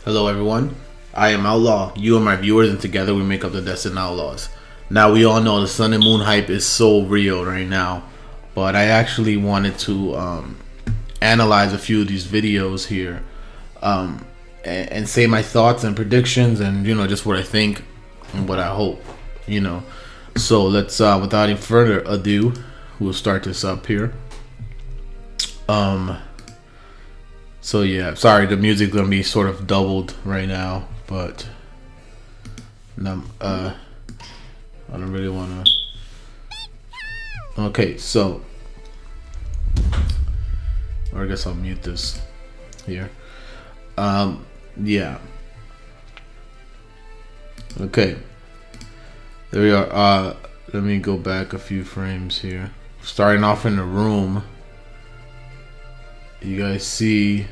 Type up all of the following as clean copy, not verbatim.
Hello everyone, I am Outlaw, you are my viewers, and together we make up the Destined Outlaws. Now we all know the Sun and Moon hype is so real right now, but I actually wanted to analyze a few of these videos here and say my thoughts and predictions and just what I think and what I hope. So let's without any further ado, we'll start this up here. So yeah, sorry, the music's gonna be sort of doubled right now, but I don't really wanna. Okay, so, or I guess I'll mute this here. Yeah. Okay. There we are. Let me go back a few frames here. Starting off in the room. You guys see.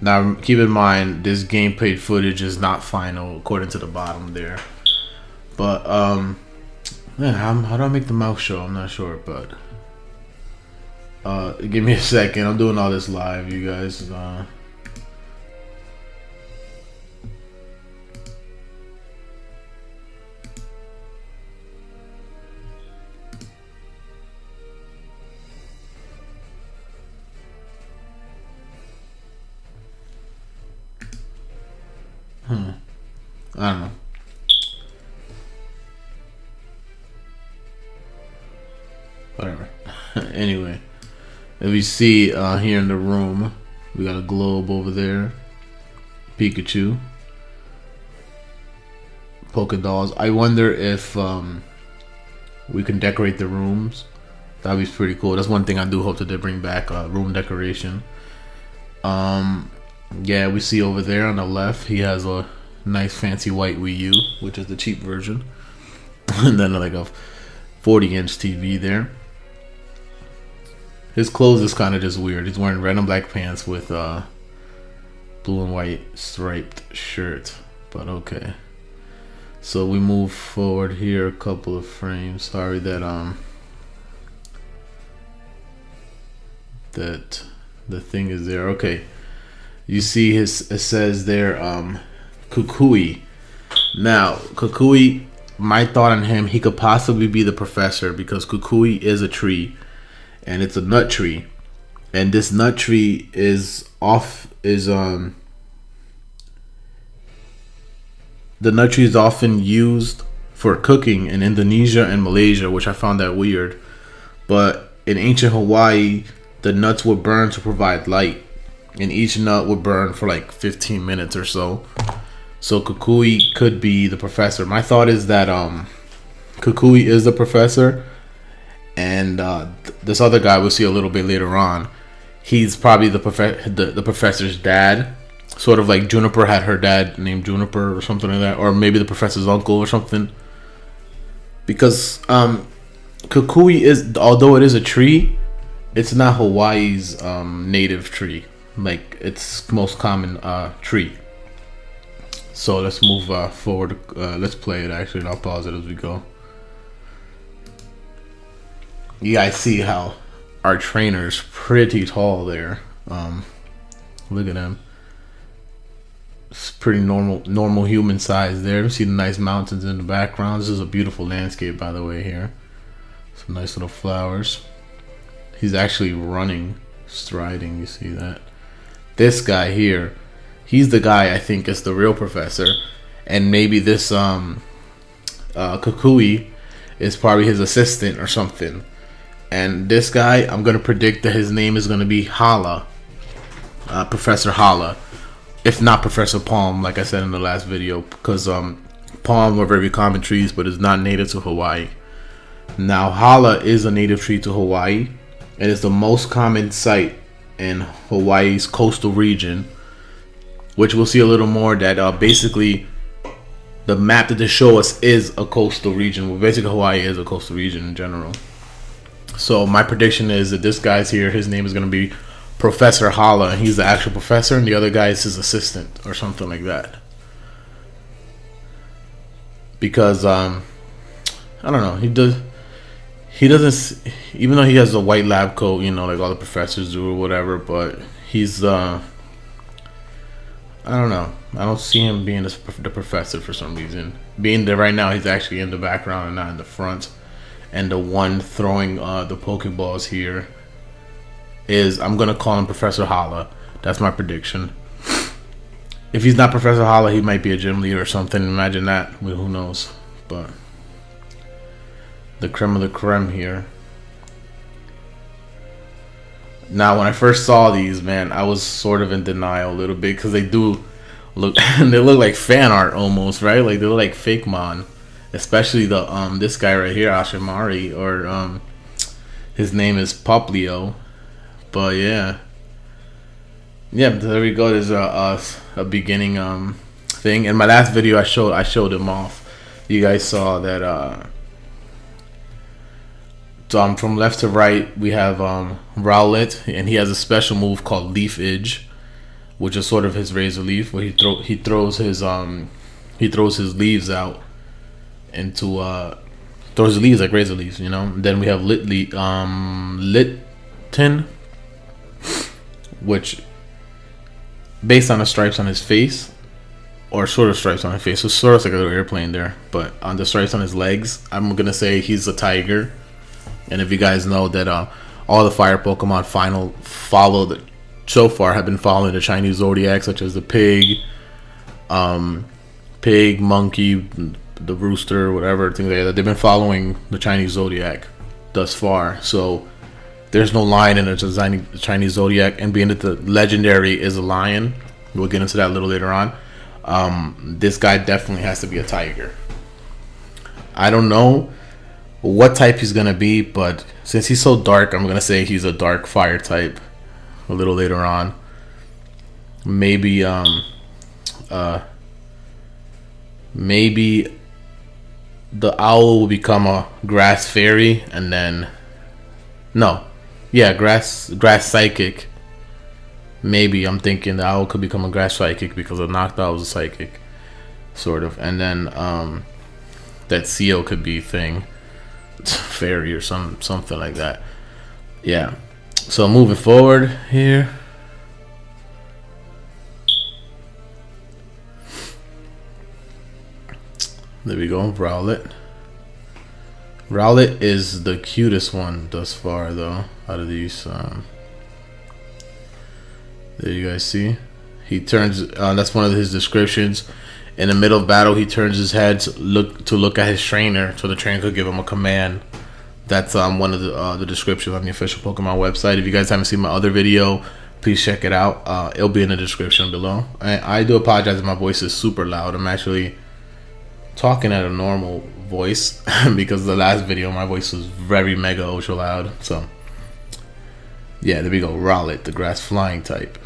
Now keep in mind this gameplay footage is not final according to the bottom there. But man, how do I make the mouse show? I'm not sure, but give me a second. I'm doing all this live, you guys. I don't know. Whatever. Anyway, if we see here in the room, we got a globe over there, Pikachu, polka dolls. I wonder if we can decorate the rooms. That'd be pretty cool. That's one thing I do hope that they bring back, room decoration. Yeah, we see over there on the left, he has a nice fancy white Wii U, which is the cheap version, and then like a 40-inch TV there. His clothes is kind of just weird. He's wearing red and black pants with blue and white striped shirt, but okay. So we move forward here a couple of frames. Sorry that that the thing is there. Okay, you see it says there Kukui. Now, Kukui, my thought on him, he could possibly be the professor because Kukui is a tree, and it's a nut tree, and this nut tree the nut tree is often used for cooking in Indonesia and Malaysia, which I found that weird. But in ancient Hawaii, the nuts would burn to provide light, and each nut would burn for like 15 minutes or so. So Kukui could be the professor. My thought is that Kukui is the professor, and this other guy we'll see a little bit later on, he's probably the professor's dad. Sort of like Juniper had her dad named Juniper or something like that, or maybe the professor's uncle or something. Because Kukui is, although it is a tree, it's not Hawaii's native tree. Like its most common tree. So let's move forward. Let's play it actually, and I'll pause it as we go. You guys see how our trainer's pretty tall there. Look at him. It's pretty normal human size there. You see the nice mountains in the background. This is a beautiful landscape, by the way, here. Some nice little flowers. He's actually running, striding. You see that? This guy here, he's the guy I think is the real professor, and maybe this Kukui is probably his assistant or something. And this guy, I'm gonna predict that his name is gonna be Hala, Professor Hala, if not Professor Palm, like I said in the last video, because palm are very common trees, but it's not native to Hawaii. Now Hala is a native tree to Hawaii, and it's the most common site in Hawaii's coastal region, which we'll see a little more that basically the map that they show us is a coastal region. Well, basically Hawaii is a coastal region in general. So my prediction is that this guy's here, his name is going to be Professor Hala, and he's the actual professor, and the other guy is his assistant or something like that. Because I don't know, he doesn't, even though he has a white lab coat, like all the professors do or whatever, but he's I don't know. I don't see him being the professor for some reason. Being there right now, he's actually in the background and not in the front. And the one throwing the Pokeballs here is, I'm gonna call him Professor Hala. That's my prediction. If he's not Professor Hala, he might be a gym leader or something. Imagine that. Well, who knows? But the creme of the creme here. Now, when I first saw these, man, I was sort of in denial a little bit because they do look, they look like fan art almost, right? Like they look like fake mon, especially the this guy right here, Ashimari, or his name is Popplio. But yeah, there we go. There's a beginning thing. In my last video, I showed him off. You guys saw that. So from left to right, we have Rowlet, and he has a special move called Leaf Edge, which is sort of his razor leaf, where he throws his leaves out into throws his leaves like razor leaves, you know. And then we have Litten, which based on the stripes on his face, or sort of stripes on his face, so sort of like a little airplane there, but on the stripes on his legs, I'm gonna say he's a tiger. And if you guys know that all the fire Pokemon so far have been following the Chinese zodiac, such as the pig, monkey, the rooster, whatever, things like that. They've been following the Chinese zodiac thus far. So there's no lion in the Chinese zodiac, and being that the legendary is a lion, we'll get into that a little later on. This guy definitely has to be a tiger. I don't know what type he's gonna be, but since he's so dark, I'm gonna say he's a dark fire type. A little later on, maybe maybe the owl will become a grass fairy, and then grass psychic. Maybe I'm thinking the owl could become a grass psychic because the knocked owl was a psychic, sort of, and then that seal could be thing. Fairy or something like that. Yeah. So moving forward here. There we go, Rowlet. Rowlet is the cutest one thus far, though, out of these. There you guys see. He turns. That's one of his descriptions. In the middle of battle, he turns his head to look at his trainer, so the trainer could give him a command. That's one of the descriptions on the official Pokemon website. If you guys haven't seen my other video, please check it out. It'll be in the description below. I do apologize if my voice is super loud. I'm actually talking at a normal voice because the last video my voice was very mega ultra loud. So yeah, there we go. Rowlet, the grass flying type.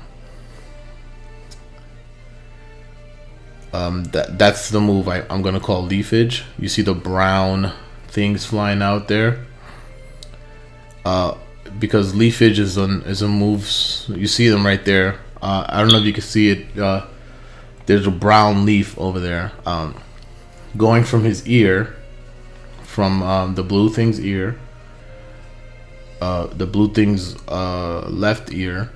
That's the move I'm gonna call leafage. You see the brown things flying out there. Because leafage is a move. You see them right there. I don't know if you can see it. There's a brown leaf over there. Going from his ear, from the blue thing's ear. The blue thing's left ear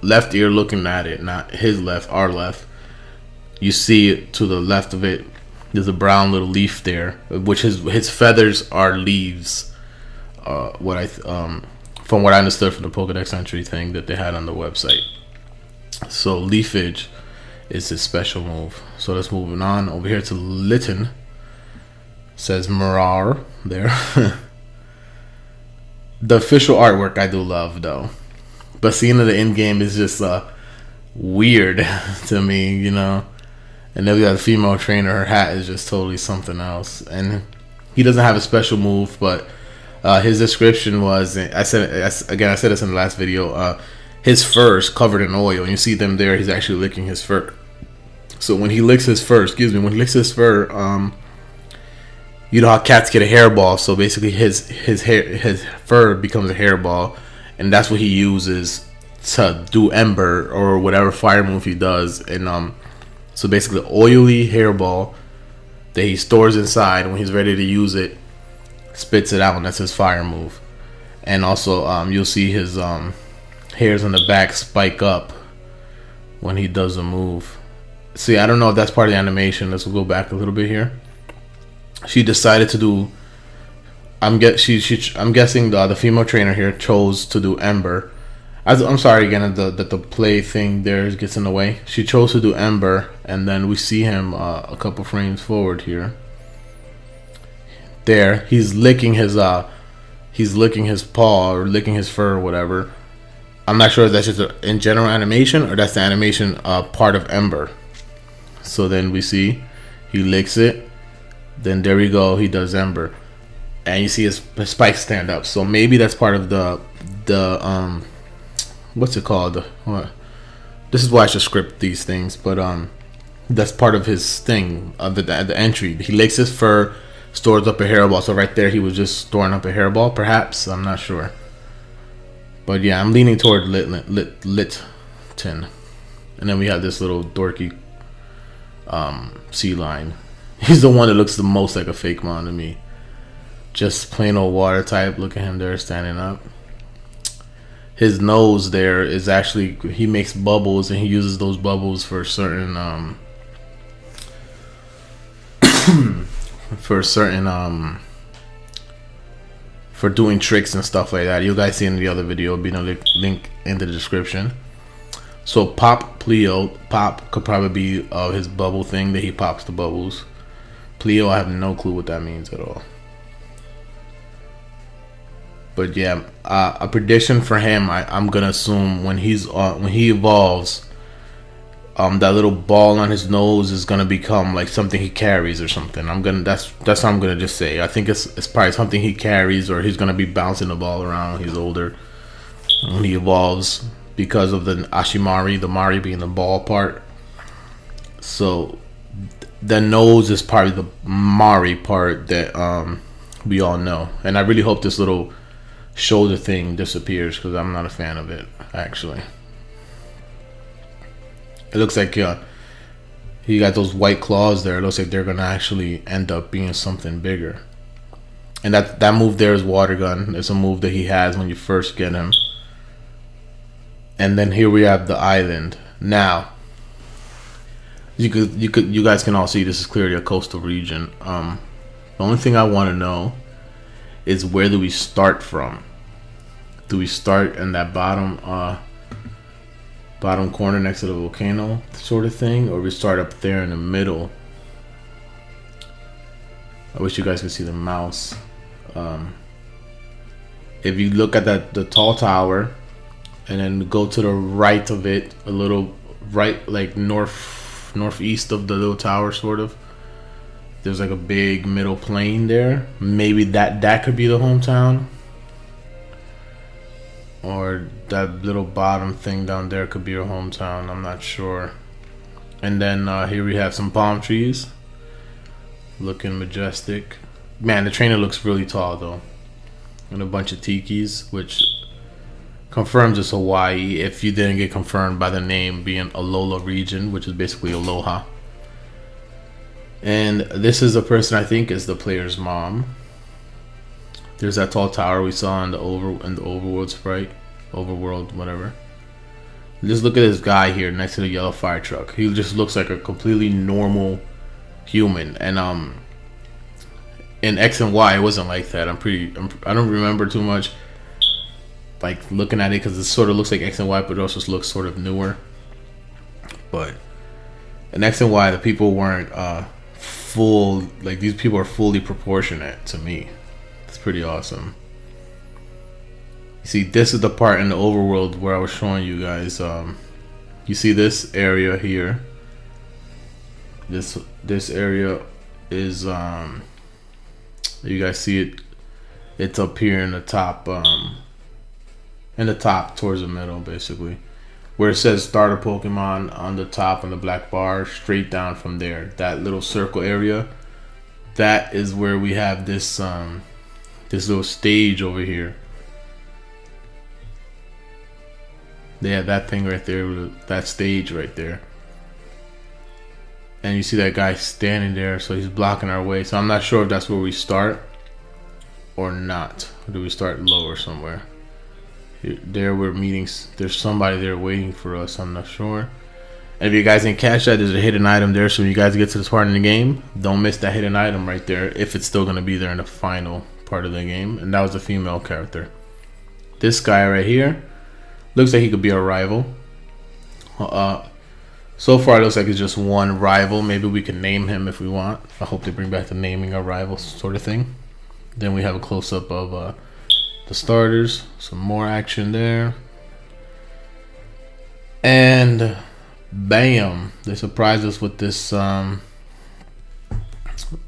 looking at it, not his left, our left. You see it to the left of it. There's a brown little leaf there, which his feathers are leaves. From what I understood from the Pokedex entry thing that they had on the website. So leafage is his special move. So let's move on over here to Litten. Says Marar there. The official artwork I do love though, but seeing the in game is just weird to me, you know. And then we got a female trainer. Her hat is just totally something else. And he doesn't have a special move, but his description was, I said this in the last video, his fur is covered in oil. And you see them there, he's actually licking his fur. So when he licks his fur, you know how cats get a hairball. So basically his fur becomes a hairball. And that's what he uses to do Ember or whatever fire move he does. And so basically, oily hairball that he stores inside. When he's ready to use it, spits it out, and that's his fire move. And also, you'll see his hairs on the back spike up when he does a move. See, I don't know if that's part of the animation. Let's go back a little bit here. She decided to do. I'm guessing the female trainer here chose to do Ember. I'm sorry again that the play thing there gets in the way. She chose to do Ember, and then we see him a couple frames forward here. There, he's licking his paw or licking his fur or whatever. I'm not sure if that's just in general animation or that's the animation part of Ember. So then we see he licks it. Then there we go. He does Ember, and you see his spikes stand up. So maybe that's part of the what's it called? What? This is why I should script these things. But that's part of his thing of the entry. He licks his fur, stores up a hairball. So right there, he was just storing up a hairball. Perhaps, I'm not sure. But yeah, I'm leaning toward Litten. And then we have this little dorky sea lion. He's the one that looks the most like a fake mon to me. Just plain old water type. Look at him there standing up. His nose there is actually, he makes bubbles, and he uses those bubbles for certain for doing tricks and stuff like that. You guys see in the other video. It'll be a link in the description. So Popplio, pop could probably be his bubble thing that he pops the bubbles. Plio, I have no clue what that means at all. But yeah, a prediction for him, I'm gonna assume when he evolves, that little ball on his nose is gonna become like something he carries or something. That's what I'm gonna just say. I think it's probably something he carries, or he's gonna be bouncing the ball around when he's older, when he evolves, because of the Ashimari, the Mari being the ball part. So the nose is probably the Mari part that we all know. And I really hope this little shoulder thing disappears, because I'm not a fan of it, actually. It looks like he got those white claws there. It looks like they're gonna actually end up being something bigger. And that move there is water gun. It's a move that he has when you first get him. And then here we have the island. Now, you guys can all see this is clearly a coastal region. The only thing I want to know is, where do we start from? Do we start in that bottom corner next to the volcano sort of thing, or we start up there in the middle? I wish you guys could see the mouse. If you look at the tall tower, and then go to the right of it, a little right, like northeast of the little tower, sort of, there's like a big middle plain there. Maybe that could be the hometown, or that little bottom thing down there could be your hometown. I'm not sure. And then here we have some palm trees, looking majestic. Man, the trainer looks really tall though, and a bunch of tikis, which confirms it's Hawaii if you didn't get confirmed by the name being Alola region, which is basically Aloha. And this is the person I think is the player's mom. There's that tall tower we saw in the overworld sprite, overworld, whatever. Just look at this guy here next to the yellow fire truck. He just looks like a completely normal human. And in X and Y, it wasn't like that. I don't remember too much, like looking at it, because it sort of looks like X and Y, but it also looks sort of newer. But in X and Y, the people weren't full. Like, these people are fully proportionate to me. It's pretty awesome. You see, this is the part in the overworld where I was showing you guys. You see this area here. This area is you guys see it. It's up here in the top. In the top towards the middle, basically, where it says starter Pokemon on the top on the black bar. Straight down from there, that little circle area, that is where we have this this little stage over here. Yeah, that thing right there, that stage right there. And you see that guy standing there, so he's blocking our way. So I'm not sure if that's where we start or not. Or do we start lower somewhere? There we're meeting. There's somebody there waiting for us. I'm not sure. And if you guys didn't catch that, there's a hidden item there. So when you guys get to this part in the game, don't miss that hidden item right there if it's still going to be there in the final part of the game. And that was a female character. This guy right here looks like he could be a rival. So far it looks like it's just one rival. Maybe we can name him if we want. I hope they bring back the naming a rival sort of thing. Then we have a close-up of the starters. Some more action there. And bam, they surprised us with this.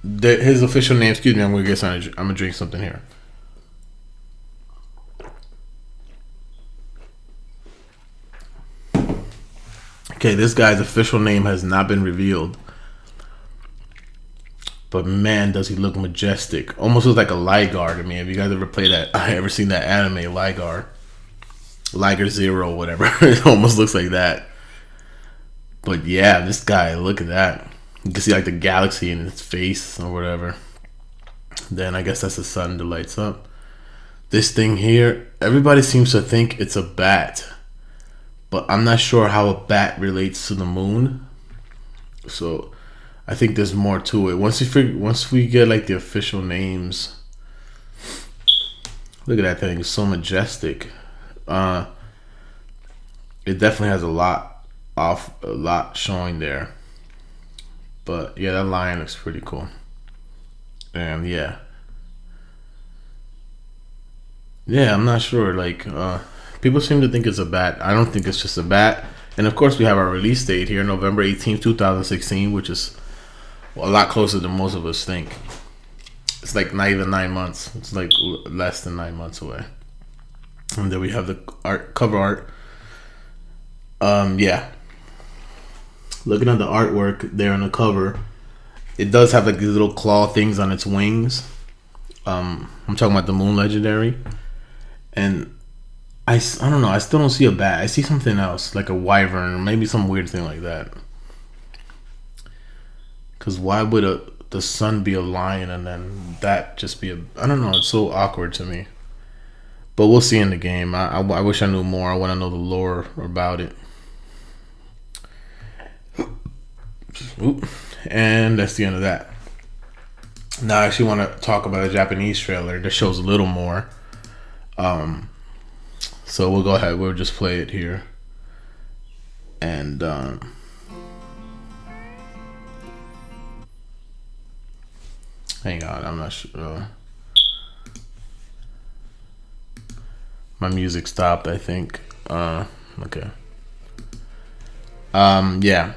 His official name. Excuse me, I'm gonna drink something here. Okay, this guy's official name has not been revealed, but man, does he look majestic! Almost looks like a Ligar to me. Have you guys ever played that? Ever seen that anime Ligar Zero, whatever? It almost looks like that. But yeah, this guy, look at that. You can see like the galaxy in his face or whatever. Then I guess that's the sun that lights up. This thing here, everybody seems to think it's a bat, but I'm not sure how a bat relates to the moon. So I think there's more to it. Once we get like the official names. Look at that thing, it's so majestic. It definitely has a lot showing there. But yeah, that lion looks pretty cool. And yeah, I'm not sure. Like people seem to think it's a bat. I don't think it's just a bat. And of course we have our release date here, November 18th, 2016, which is a lot closer than most of us think. It's like not even 9 months. It's like less than 9 months away. And then we have the cover art. Yeah. Looking at the artwork there on the cover, it does have like these little claw things on its wings. I'm talking about the Moon Legendary. And I don't know, I still don't see a bat. I see something else, like a wyvern, or maybe some weird thing like that. Because why would the sun be a lion and then that just be I don't know, it's so awkward to me. But we'll see in the game. I wish I knew more. I want to know the lore about it. Oop. And that's the end of that. Now I actually want to talk about a Japanese trailer that shows a little more. So we'll go ahead. We'll just play it here. And hang on, I'm not sure. My music stopped, I think. Okay. Yeah.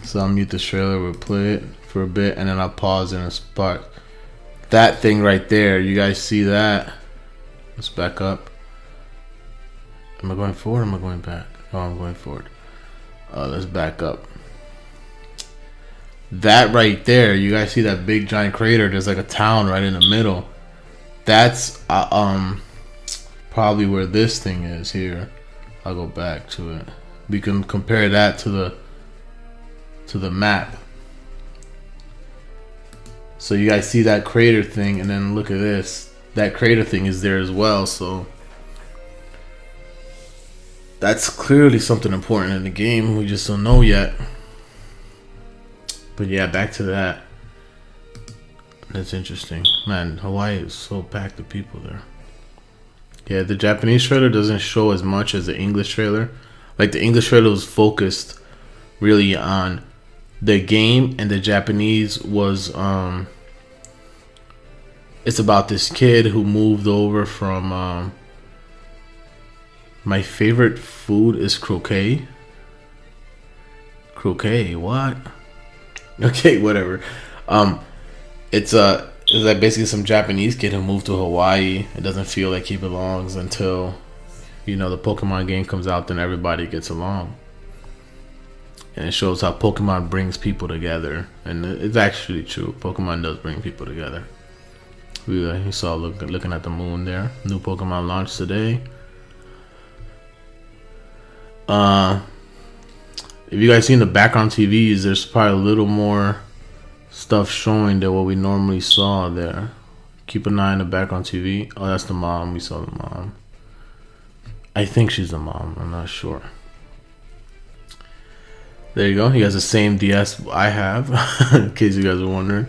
So I'll mute this trailer, we'll play it for a bit, and then I'll pause in a spot. That thing right there, you guys see that? Let's back up. Am I going forward or am I going back? Oh, I'm going forward. Let's back up. That right there, you guys see that big giant crater? There's like a town right in the middle. That's probably where this thing is here. I'll go back to it. We can compare that to the map. So you guys see that crater thing, and then look at this. That crater thing is there as well, so that's clearly something important in the game. We just don't know yet. But yeah, back to that. That's interesting. Man, Hawaii is so packed with people there. Yeah, the Japanese trailer doesn't show as much as the English trailer. Like the English trailer was focused really on the game, and the Japanese was it's about this kid who moved over from my favorite food is croquet. Croquet, what? Okay, whatever. It's like basically some Japanese kid who moved to Hawaii. It doesn't feel like he belongs until, you know, the Pokemon game comes out, then everybody gets along. And it shows how Pokemon brings people together. And it's actually true. Pokemon does bring people together. You saw looking at the moon there. New Pokemon launched today. If you guys seen the background TVs, there's probably a little more stuff showing than what we normally saw there. Keep an eye on the background TV. Oh, that's the mom. We saw the mom. I think she's the mom. I'm not sure. There you go. He has the same DS I have, in case you guys are wondering.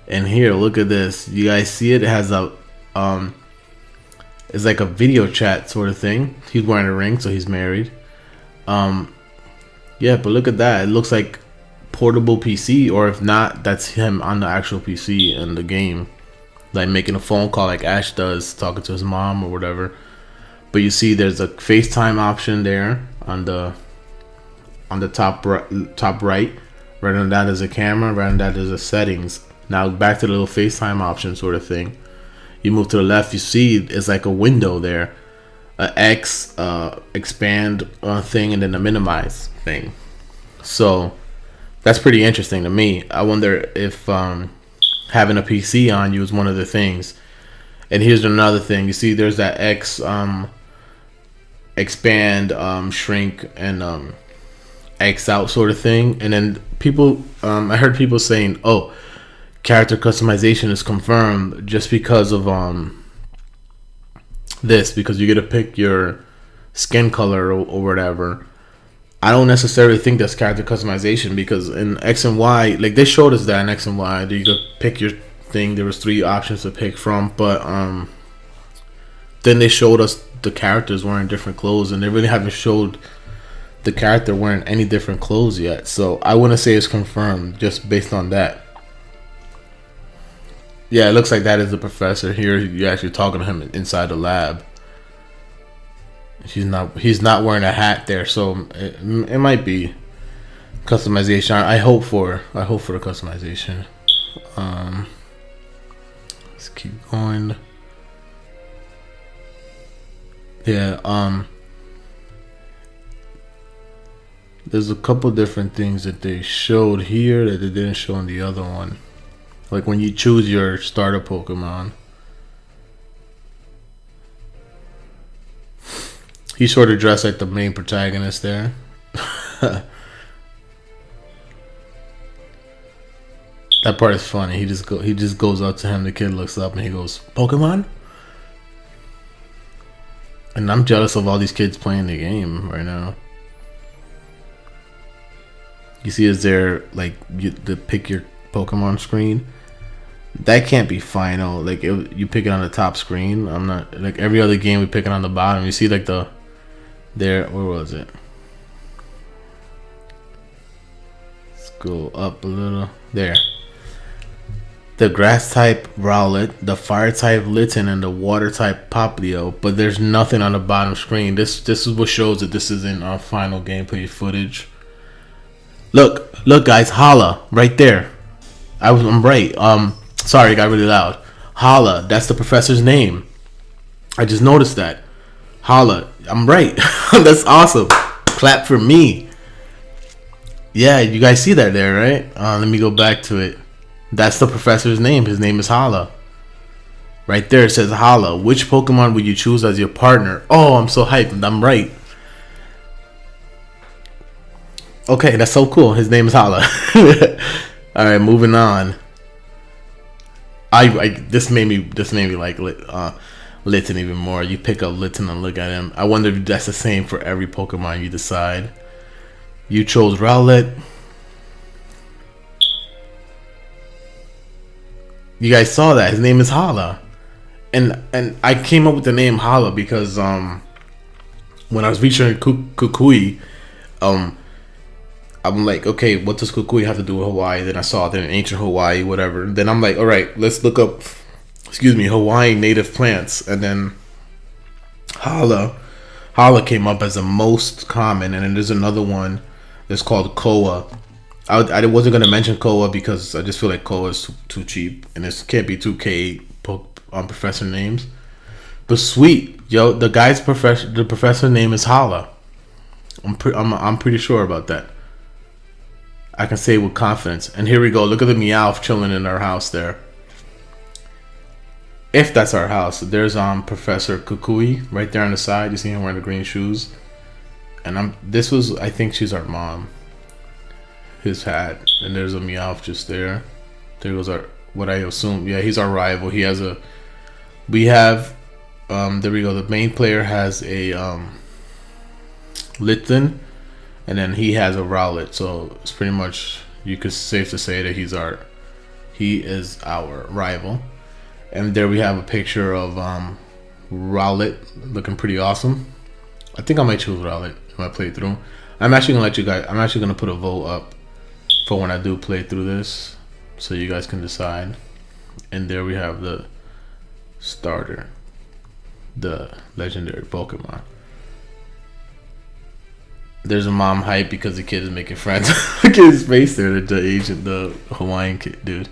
And here, look at this. You guys see it? It has a it's like a video chat sort of thing. He's wearing a ring, so he's married. Yeah, but look at that. It looks like portable PC, or if not, that's him on the actual PC in the game, like making a phone call like Ash does, talking to his mom or whatever. But you see, there's a FaceTime option there on the top right. Right on that is a camera. Right on that is a settings. Now back to the little FaceTime option sort of thing. You move to the left, you see it's like a window there, a X, expand thing, and then a minimize thing. So that's pretty interesting to me. I wonder if having a PC on you is one of the things. And here's another thing. You see, there's that X, expand, shrink, and X out sort of thing. And then people, I heard people saying, "Oh, character customization is confirmed just because of this, because you get to pick your skin color or whatever." I don't necessarily think that's character customization, because in X and Y, like they showed us that in X and Y, that you could pick your thing. There was 3 options to pick from, but then they showed us the characters wearing different clothes, and they really haven't showed the character wearing any different clothes yet. So I wouldn't say it's confirmed just based on that. Yeah, it looks like that is the professor. Here you're actually talking to him inside the lab. He's not wearing a hat there, so it might be customization. I hope for the customization. Let's keep going. Yeah, there's a couple different things that they showed here that they didn't show in the other one. Like when you choose your starter Pokemon, he's sort of dressed like the main protagonist there. That part is funny. He just goes up to him. The kid looks up and he goes, "Pokemon?" And I'm jealous of all these kids playing the game right now. You see, is there like the pick your Pokemon screen? That can't be final. Like you pick it on the top screen. I'm not like every other game we pick it on the bottom. You see like where was it? Let's go up a little. There. The grass type Rowlet, the fire type Litten, and the water type Popplio, but there's nothing on the bottom screen. This is what shows that this isn't our final gameplay footage. Look guys, Hala right there. I'm right. Sorry, it got really loud. Hala, that's the professor's name. I just noticed that. Hala, I'm right. That's awesome. Clap for me. Yeah, you guys see that there, right? Let me go back to it. That's the professor's name. His name is Hala. Right there it says Hala. Which Pokemon would you choose as your partner? Oh, I'm so hyped. I'm right. Okay, that's so cool. His name is Hala. Alright, moving on. This made me like Litten even more. You pick up Litten and look at him. I wonder if that's the same for every Pokemon you decide. You chose Rowlet. You guys saw that. His name is Hala. And I came up with the name Hala because when I was featuring Kukui, I'm like, okay, what does Kukui have to do with Hawaii? Then I saw it in ancient Hawaii, whatever. Then I'm like, all right, let's look up, Hawaiian native plants. And then Hala came up as the most common. And then there's another one that's called Koa. I wasn't going to mention Koa because I just feel like Koa is too cheap. And this can't be 2K professor names. But sweet, yo, the professor name is Hala. I'm pretty sure about that. I can say with confidence. And here we go. Look at the Meowth chilling in our house there. If that's our house, there's Professor Kukui right there on the side. You see him wearing the green shoes. And I think she's our mom. His hat. And there's a Meowth just there. There goes what I assume. Yeah, he's our rival. There we go. The main player has a Litten. and then he has a Rowlet. So it's pretty much, you could safe to say that he is our rival. And there we have a picture of Rowlet looking pretty awesome. I think I might choose Rowlet in my playthrough. I'm actually gonna put a vote up for when I do play through this, so you guys can decide. And there we have the starter, the legendary Pokemon. There's a mom hype because the kid is making friends. Look at his face there, the Hawaiian kid dude.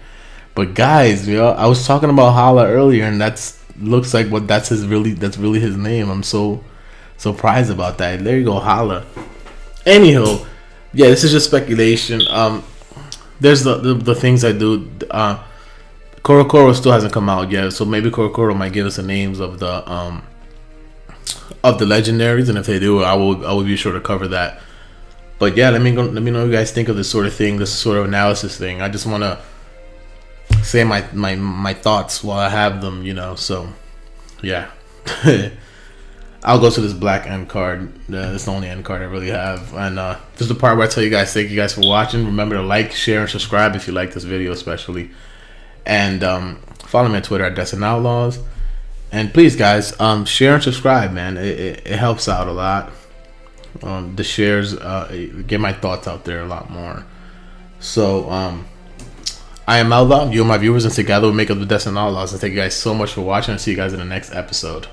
But guys, I was talking about Hala earlier, and that's really his name. I'm so surprised about that. There you go, Hala. Anywho, yeah, this is just speculation. There's the things I do. Korokoro still hasn't come out yet, so maybe Korokoro might give us the names of the legendaries, and if they do, I will be sure to cover that. But yeah, let me know what you guys think of this sort of thing, this sort of analysis thing. I just want to say my thoughts while I have them, So yeah. I'll go to this black end card. It's the only end card I really have. And this is the part where I tell you guys, thank you guys for watching. Remember to like, share, and subscribe if you like this video especially. And follow me on Twitter at Outlaws. And please, guys, share and subscribe, man. It helps out a lot. The shares get my thoughts out there a lot more. So I am Outlaw. You are my viewers, and together we make up the Outlaws. And thank you guys so much for watching. I'll see you guys in the next episode.